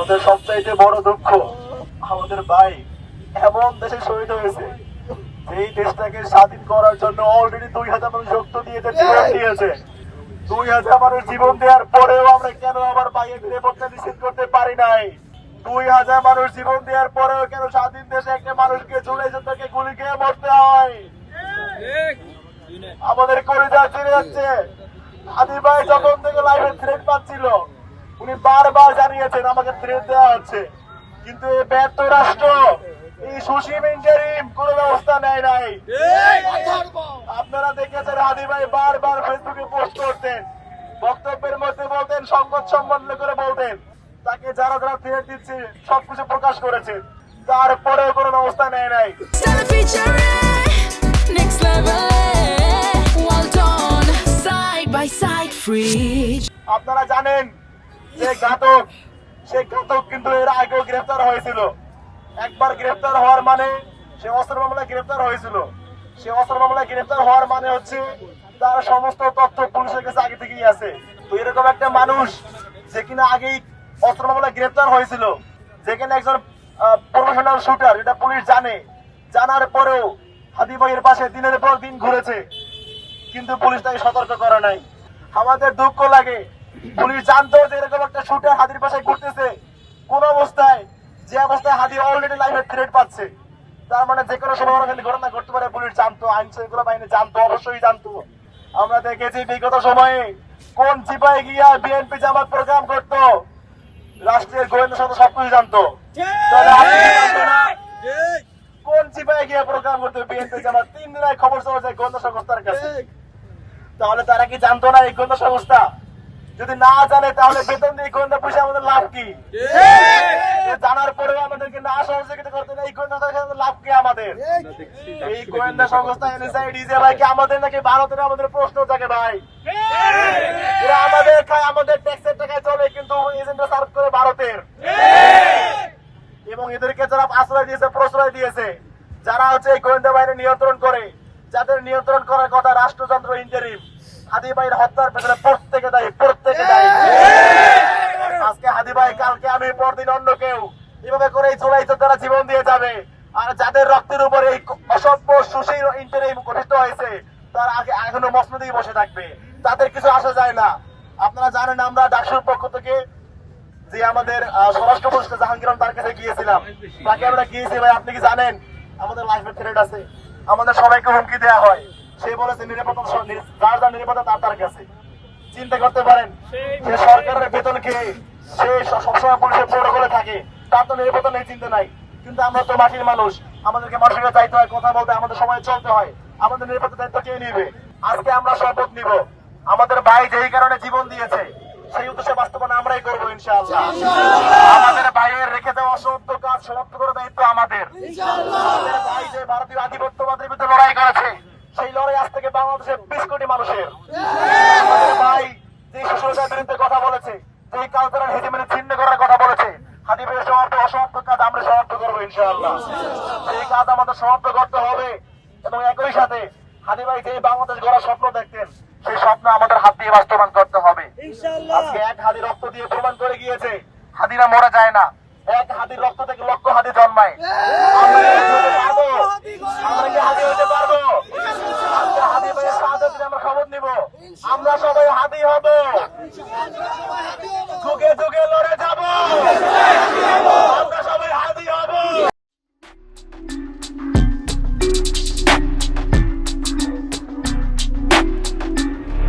আমাদের সবচাইতে বড় দুঃখ আমাদের ভাই এমন দেশে শহীদ হয়েছে এই দেশটাকে স্বাধীন করার জন্য অলরেডি 2000 মানুষ রক্ত দিয়েছে, জীবন দিয়েছে। 2000 মানুষ জীবন দেওয়ার পরেও আমরা কেন আবার ভাইয়ের নিরাপত্তা নিশ্চিত করতে পারি নাই? 2000 মানুষ জীবন দেওয়ার পরেও কেন স্বাধীন দেশে একটা মানুষকে জুলাই যোদ্ধাকে গুলি খেয়ে মরতে হয়? আমাদের কলিজা ছিঁড়ে যাচ্ছে। হাদি ভাই যখন থেকে লাইভে থ্রেট পাচ্ছিল উনি বারবার জানিয়েছেন আমাকে থ্রেট দেওয়া হচ্ছে, কিন্তু এই ব্যর্থ রাষ্ট্র এই সুশীল ইন্টারিম কোন ব্যবস্থা নেয় নাই। আপনারা দেখেছেন হাদি ভাই বারবার ফেসবুকে পোস্ট করতেন, বক্তব্যের মধ্যে বলতেন, সংবাদ সম্মেলন করে বলতেন তাকে যারা যারা থ্রেট দিচ্ছে সবকিছু প্রকাশ করেছেন, তারপরেও কোনো ব্যবস্থা নেয় নাই। আপনারা জানেন যে ঘাতক, সে ঘাতক কিন্তু এর আগেও গ্রেফতার হয়েছিল। একবার গ্রেফতার হওয়ার মানে সে অস্ত্র মামলায় গ্রেফতার হয়েছিল। সে অস্ত্র মামলায় গ্রেফতার হওয়ার মানে হচ্ছে তার সমস্ত তথ্য পুলিশের কাছে আগে থেকেই আছে। তো এরকম একটা মানুষ যে কিনা আগেই অস্ত্র মামলায় গ্রেফতার হয়েছিল, যেখানে একজন প্রফেশনাল শুটার, এটা পুলিশ জানে, জানার পরেও হাদি ভাইয়ের পাশে দিনের পর দিন ঘুরেছে, কিন্তু পুলিশ তাকে সতর্ক করে নাই। আমাদের দুঃখ লাগে, পুলিশ জানতো যে এরকম একটা শুটার হাদির পাশে ঘুরতেছে, কোন অবস্থায় যে অবস্থায় হাদি অলরেডি লাইফে থ্রেট পাচ্ছে, তার মানে যে কোনো সময় ঘটনা ঘটতে পারে। পুলিশ জানতো, আইন শৃঙ্খলা বাহিনী জানতো, অবশ্যই জানতো। আমরা দেখেছি বিগত সময়ে কোন চিপায় গিয়া বিএনপি জামাত প্রোগ্রাম করতো, রাষ্ট্রীয় গোয়েন্দা সংস্থা সবকিছু জানতো। কোন চিপায় গিয়া প্রোগ্রাম করতো বিএনপি জামাত, 3 দিনের খবর চলে যায় গোয়েন্দা সংস্থার কাছে। তাহলে তারা কি জানতো না এই গোয়েন্দা সংস্থা? যদি না জানে তাহলে বেতন দিয়ে গোয়েন্দা পয়সা আমাদের লাভ কি? জানার পরেও আমাদেরকে না সহযোগিতা করতে এই গোয়েন্দা লাভ কি আমাদের? এই গোয়েন্দা সংস্থা এনএসআই ডিজিএফআই কি আমাদের নাকি ভারতের? আমাদের প্রশ্ন থাকে ভাই। এরা আমাদের খায়, আমাদের ট্যাক্সের টাকায় চলে, কিন্তু এজেন্টরা সার্ভ করে ভারতের। এবং এদেরকে যারা আশ্রয় দিয়েছে, প্রশ্রয় দিয়েছে, যারা হচ্ছে এই গোয়েন্দা বাহিনী নিয়ন্ত্রণ করে, যাদের নিয়ন্ত্রণ করার কথা রাষ্ট্রযন্ত্র ইন্টারিম, হাদি ভাইয়ের হত্যার পেছনে প্রত্যেকে দায়ী, প্রত্যেকে দায়ী। আজকে হাদি ভাই, কালকে আমি, পরদিন অন্য কেউ, এভাবে করে এই জুলাই যোদ্ধারা জীবন দিয়ে যাবে। আর যাদের রক্তের উপরে এই অসভ্য সুশীল ইন্টারিম গঠিত হয়েছে, তারা আগে এখনো মসনদেই বসে থাকবে, তাদের কিছু আসা যায় না। আপনারা জানেন আমরা ডাকসুর পক্ষ থেকে যে আমাদের স্বরাষ্ট্র উপদেষ্টা জাহাঙ্গীর আলম তার কাছে গিয়েছিলাম, তাকে আমরা গিয়েছি, ভাই আপনি কি জানেন আমাদের লাইফের থ্রেট আছে, আমাদের সবাইকে হুমকি দেওয়া হয়। সে বলেছে নিরাপত্তা, যার যার নিরাপত্তা তার কাছে। চিন্তা করতে পারেন, সে সরকারের বেতন খেয়ে সে সবসময় পুলিশের প্রোটোকলে থাকে, তার তো নিরাপত্তা নেই, চিন্তা নাই। কিন্তু আমরা তো মাটির মানুষ, আমাদেরকে মানুষের চাইতে হয়, কথা বলতে, আমাদের সময় চলতে হয়, আমাদের নিরাপত্তা দায়িত্ব কে নিবে? আজকে আমরা শপথ নিব, আমাদের ভাই যেই কারণে জীবন দিয়েছে সেই উদ্দেশ্যে বাস্তবায়ন আমরাই করবো ইনশাআল্লাহ। আমাদের ভাইয়ের রেখে দেওয়া অসত্য কাজ সমাপ্ত করার দায়িত্ব আমাদের। আমাদের ভাই যে ভারতীয় আধিপত্যবাদের বিরুদ্ধে লড়াই করেছে, সেই লড়াই আজ থেকে বাংলাদেশের 20 কোটি মানুষের। আমাদের ভাই যে সুশীলতার বিরুদ্ধে কথা বলেছে, যে কালচারাল হেজিমনি ছিন্ন করার কথা বলেছে, হাদি ভাইয়ের অসমাপ্ত কাজ আমরা সমাপ্ত করবো ইনশাআল্লাহ। সেই কাজ আমাদের সমাপ্ত করতে হবে। এবং একই সাথে হাদি ভাই যে বাংলাদেশ গড়ার স্বপ্ন দেখতেন, সেই স্বপ্ন আমাদের হাত দিয়ে বাস্তবায়ন করতে হবে। আজকে এক হাদি রক্ত দিয়ে প্রমাণ করে গিয়েছে হাদিরা মরে যায় না, এক হাদির রক্ত থেকে লক্ষ হাদি জন্মায়। আমরা কি হাদি হতে পারবো? আজকে হাদি ভাইয়ের শাহাদাত দিনে আমরা খবর নিব, আমরা সবাই হাদি হব, যুগে যুগে লড়ে যাব।